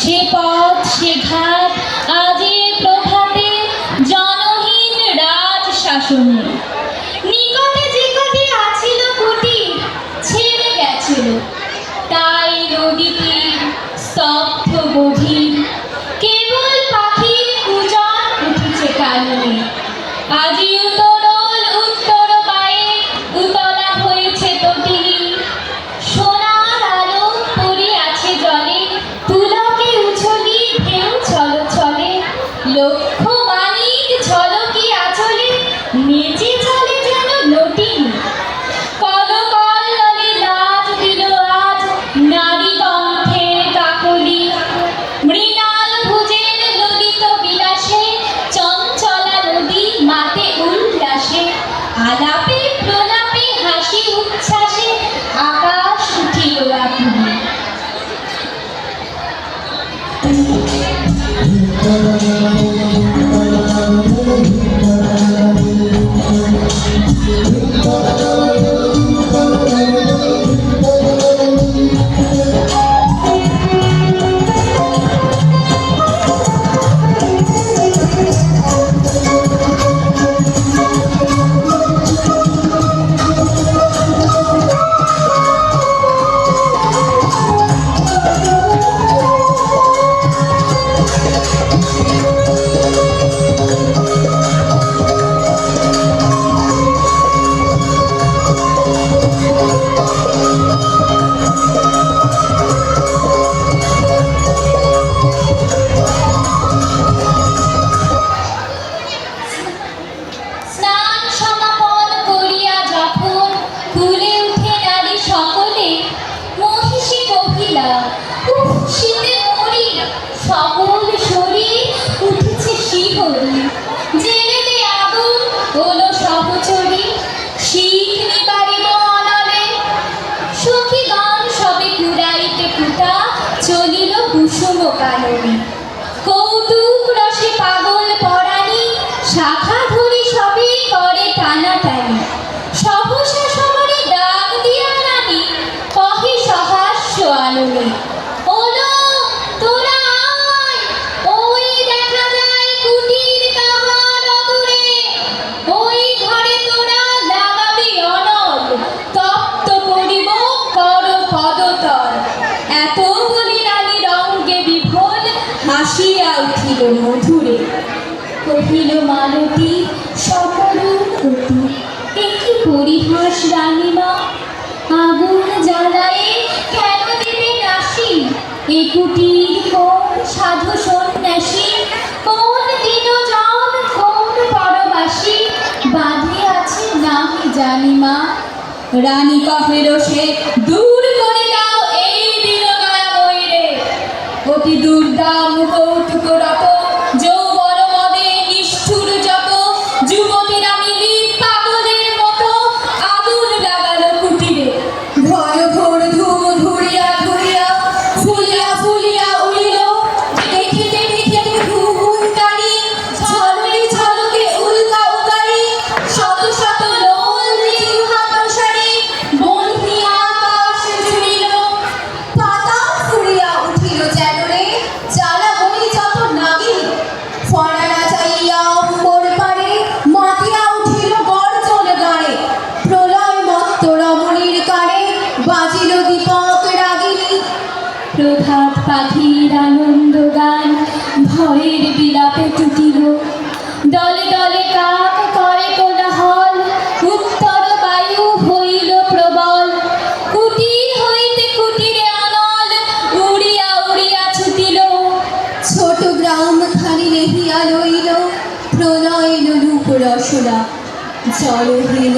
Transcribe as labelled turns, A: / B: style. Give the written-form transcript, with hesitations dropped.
A: সে পথ সে ঘাট আজি প্রভাতে জনহীন রাজ শাসনে। নিকটে যেকটি আছিল কুটির ছেড়ে গেছিল, তাই নদী তীর স্তব্ধ গভীর, কেবল পাখির কুজন উঠেছে কাননে। আজি উত্তরল উত্তর পায়ে উতলা হয়েছে তটিনী, সোনার আলো পড়ে আছে জলে, পুলকে উছলি ঢেউ ছলো ছলে, লক্ষ মানিক ঝলকি আঁচলে নেচে চলে যেন লটিনী। কলকল্লোলে লাজ দিল আজ নারী কণ্ঠের কাকলি, মৃণাল ভুজের ললিত বিলাসে চঞ্চলা নদী মাতে উল্লাসে, আলাপে প্রলাপে হাসি উচ্ছ্বাসে আকাশ উঠিল আকুলি। সকল শরীর উঠেছে শিহরি, জেলেতে আগুন হলো সহচরী, শীত নিবারিব অনলে। সখী গান সবে কুড়াইতে কুটা চলিল কুসুম কাননে। কৌতুক রসে পাগল পরাণী শাখা ধরি সবে করে টানাটানি, সহসা সবারে ডাক দিয়া রানী কহে সহাস্য আননে। এত বলি রানী রঙ্গে বিভোল হাসিয়া উঠিল মধুরে, কহিল মালতী সকরুণ অতি, একটি পরিহাস রানীমা, আগুন জ্বালায়ে কেন দিবে নাসি, এ কুটির কোন সাধু সন্ন্যাসী, কোন দীনজন কোন পরবাসী বাঁধে আছে নাহি জানি মা। রানী কহে রোষে দূর করে দাও এই দীনদয়া ময়ূরে, অতি দুর্দাম কৌতুকরত যৌবন মদে নিষ্ঠুর যত, যুবতীরা মিলি পাগলের মতো আগুন লাগালো কুটিরে। ঘর ঘোর ধুম ধুরিয়া ধুরিয়া ফুলিয়া ফুলিয়া উড়িল, দেখিতে দেখিতে হুহুঙ্কারি ঝলকে ঝলকে উল্কা উকারি, শত শত লোল জিহ্বা প্রসারে বন্ধি আকাশ জুড়িল। পাতা ফুরিয়া উঠিল যেন রে জ্বালা বই যত নাগিন, ফরানা চাইয়া অম্বর পারে মাতিয়া উঠিল গর্জন গানে, প্রলয় মত্ত রমণীর কারে বাজিল দীপক রাগিনী। প্রভাত পাখির আনন্দ গান ভয়ের বিলাপে টুটিল, দলে দলে কাক করে কোলাহল, উত্তর বায়ু হইল প্রবল, কুটির হইতে কুটিরে অনল উড়িয়া উড়িয়া ছুটিল। ছোট গ্রাম খানি নেহিয়া লইল প্রলয় রূপ রসনা, জলহীন